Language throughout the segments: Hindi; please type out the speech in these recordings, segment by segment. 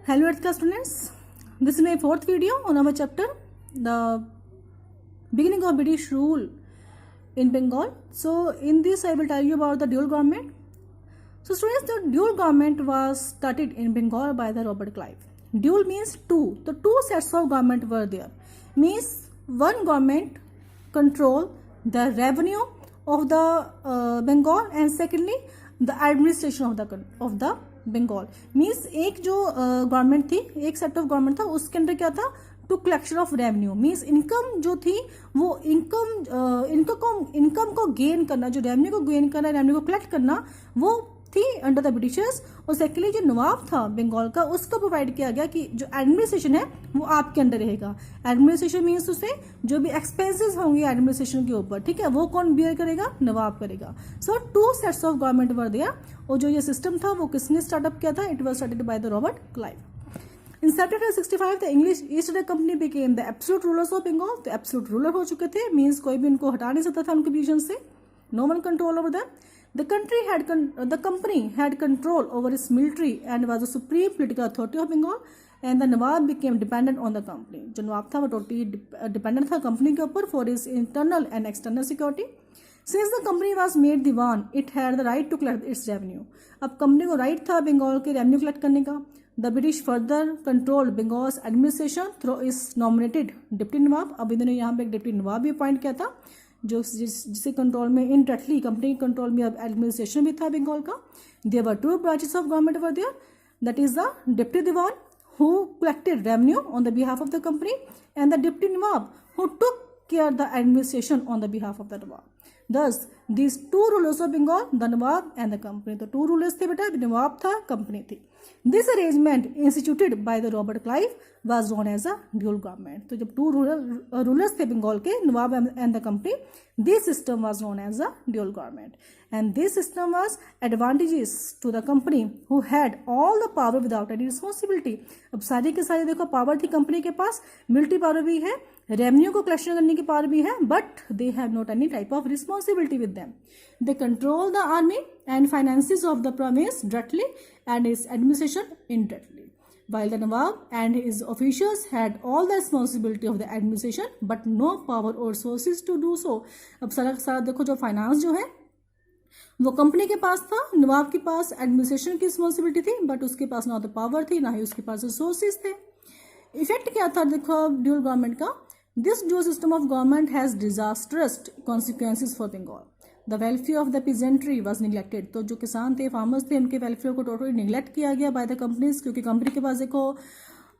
Hello earth class students, this is my fourth video on our chapter, the beginning of British rule in Bengal. So in this I will tell you about the dual government. So students, the dual government was started in Bengal by the Robert Clive. Dual means two, the two sets of government were there, means one government control the revenue of the Bengal and secondly the administration of the Bengal means एक जो गवर्नमेंट थी, एक सेट ऑफ गवर्नमेंट था, उसके अंदर क्या था, to collection of revenue means income जो थी वो इनकम को गेन करना, जो रेवेन्यू को गेन करना, रेवेन्यू को कलेक्ट करना, वो थी अंडर द ब्रिटिशर्स। और सेकेंडली जो नवाब था बंगाल का, उसको प्रोवाइड किया गया कि जो एडमिनिस्ट्रेशन है वो आपके अंडर रहेगा। एडमिनिस्ट्रेशन मीन्स उसे जो भी एक्सपेंसेस होंगे एडमिनिस्ट्रेशन के ऊपर, ठीक है, वो कौन बियर करेगा, नवाब करेगा। सो टू सेट्स ऑफ गवर्नमेंट वर दिया। और जो ये सिस्टम था वो किसने स्टार्टअप किया था, it was started by the Robert Clive. In 1765 the English East India company became the absolute rulers of Bengal. तो एब्सोल्यूट रूलर हो चुके थे, मीन्स कोई भी उनको हटा नहीं सकता था उनके पोजीशन से, no one control over them. The company had control over its military and was the supreme political authority of Bengal, and the Nawab became dependent on the company. जो नवाब था वो टोटली डिपेंडेंट था कंपनी के ऊपर for its internal and external security. Since the company was made Diwan, it had the right to collect its revenue. अब कंपनी को राइट था बंगाल के रेवेन्यू कलेक्ट करने का। The British further controlled Bengal's administration through its nominated deputy Nawab. अब इन्होंने यहाँ पे एक डिप्टी नवाब भी अपॉइंट किया था, जो जिसके कंट्रोल में इनडायरेक्टली कंपनी के कंट्रोल में अब एडमिनिस्ट्रेशन भी था बंगाल का। There were two branches of government were there, that is the deputy Diwan who collected revenue on the behalf of the company and the deputy Nawab who took care the administration on the behalf of the Nawab. Thus, these two rulers of Bengal, the Nawab and the company. तो two rulers थे बेटा, नवाब था, कंपनी थी। This arrangement instituted by the Robert Clive was known as a dual government. तो जब two rulers थे बंगाल के, नवाब and the company, this system was known as a dual government. And this system was advantageous to the company who had all the power without any responsibility. अब सारी के सारी देखो पावर थी कंपनी के पास, मिलिट्री पावर भी है, रेवेन्यू को कलेक्शन करने की पावर भी है, but they have not any type of responsibility with them. They control the army and finances of the province directly and it's administration indirectly, while the Nawab and his officials had all the responsibility of the administration but no power or sources to do so. अब सारा देखो जो फाइनेंस जो है वो कंपनी के पास था, नवाब के पास एडमिनिस्ट्रेशन की रिस्पॉन्सिबिलिटी थी, बट उसके पास ना तो पावर थी ना ही उसके पास रिसोर्सेज थे। इफेक्ट क्या था देखो ड्यूल गवर्नमेंट का, this dual system of government has disastrous consequences for Bengal. The welfare of the peasantry was neglected. तो जो किसान थे, फार्मर्स थे, उनके वेलफेयर को टोटली निगलेक्ट किया गया बाय द कंपनीज, क्योंकि कंपनी के पास देखो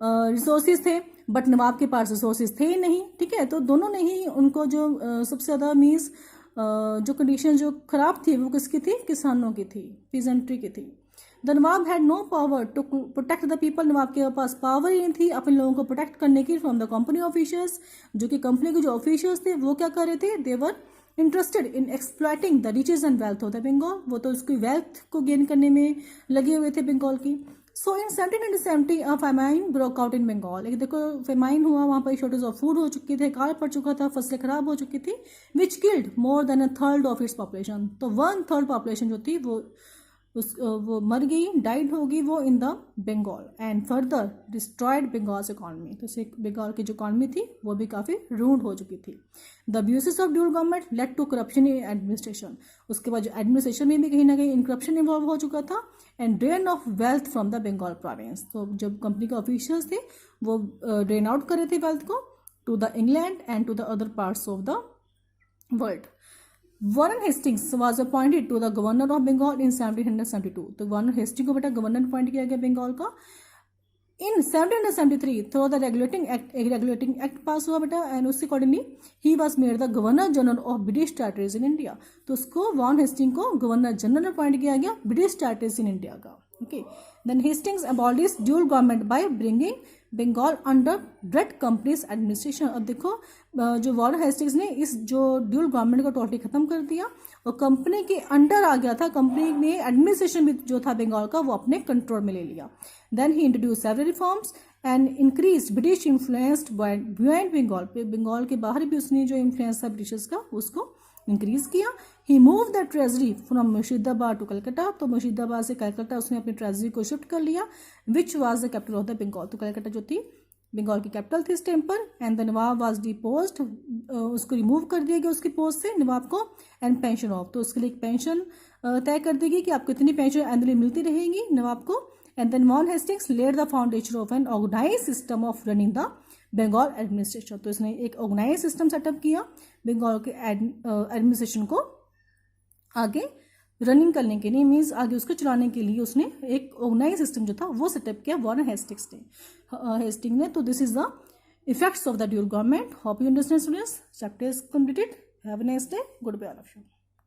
रिसोर्सेज थे बट नवाब के पास रिसोर्सेज थे ही नहीं, ठीक है। तो दोनों ने ही उनको जो सबसे ज़्यादा मीन्स जो कंडीशन जो खराब थी वो किसकी थी, किसानों की थी, पीजेंट्री की थी। The Nawab had no power to protect the people. Nawab के पास पावर ही नहीं थी अपने लोगों को प्रोटेक्ट करने की फ्रॉम द कंपनी ऑफिशियल्स। जो कि कंपनी के जो ऑफिशियल्स थे वो क्या कर रहे थे, they were interested in exploiting the riches and wealth of the Bengal. वो तो उसकी वेल्थ को गेन करने में लगे हुए थे बंगाल की। So in 1770 a famine broke out in Bengal. एक देखो फेमाइन हुआ, वहाँ पर शॉर्टेज ऑफ फूड हो चुकी थे, काल पड़ चुका था, फसलें खराब हो चुकी थी, which killed more than a third of its population. तो 1/3 पॉपुलेशन जो थी वो मर गई, डाइड होगी वो in the Bengal and further destroyed Bengal's economy. तो बंगाल की जो इकॉनमी थी वो भी काफ़ी रूड हो चुकी थी। The abuses of dual government led to corruption in administration. उसके बाद जो एडमिनिस्ट्रेशन में भी कहीं ना कहीं करप्शन इन्वॉल्व हो चुका था and drain of wealth from the Bengal province. तो जब कंपनी के ऑफिशियल्स थे वो ड्रेन आउट कर रहे थे वेल्थ को to the England and to the other parts of the world. Warren Hastings was appointed to the governor of Bengal in 1772। तो वारन हेस्टिंग को बेटा गवर्नर अपॉइंट किया गया बंगाल का। In 1773 through the regulating act pass हुआ बेटा एंड उसके अकॉर्डिंगली ही was made the governor general of British territories in India. तो उसको वारन हेस्टिंग को गवर्नर जनरल अपॉइंट किया गया ब्रिटिश टेरिटरीज इन इंडिया का। Okay, then Hastings abolished dual government by bringing Bengal under direct company's administration. अब देखो जो वारन हेस्टिंग्स ने इस जो ड्यूल गवर्नमेंट को टोटली खत्म कर दिया और कंपनी के अंडर आ गया था, कंपनी ने एडमिनिस्ट्रेशन भी जो था बंगाल का वो अपने कंट्रोल में ले लिया। Then he introduce several reforms and increase British influenced beyond Bengal. Bengal के बाहर भी उसने जो इन्फ्लुएंस था ब्रिटिशर्स का उसको इंक्रीज किया। He move the treasury from Murshidabad to Calcutta, तो मुर्शिदाबाद से कलकत्ता उसने अपनी ट्रेजरी को शिफ्ट कर लिया, which was the capital of the Bengal, तो कलकत्ता जो थी बंगाल की कैपिटल थी इस टाइम पर। And the Nawab was deposed, उसको रिमूव कर दिया गया उसकी पोस्ट से नवाब को। एंड पेंशन ऑफ, तो उसके लिए एक पेंशन तय कर देगी कि आपको इतनी पेंशन एनुअली मिलती रहेगी नवाब को। And then Warren Hastings led the foundation of an organize system of running the Bengal administration, तो इसने एक ऑर्गेनाइज सिस्टम सेटअप किया बंगाल के एडमिनिस्ट्रेशन को आगे रनिंग करने के लिए, मीन्स आगे उसको चलाने के लिए उसने एक ऑर्गेनाइज सिस्टम जो था वो सेटअप किया वॉरेन हेस्टिंग ने। तो this is the effects of the dual government. Hope you understand students, chapter is completed. Have a nice day, goodbye all of you.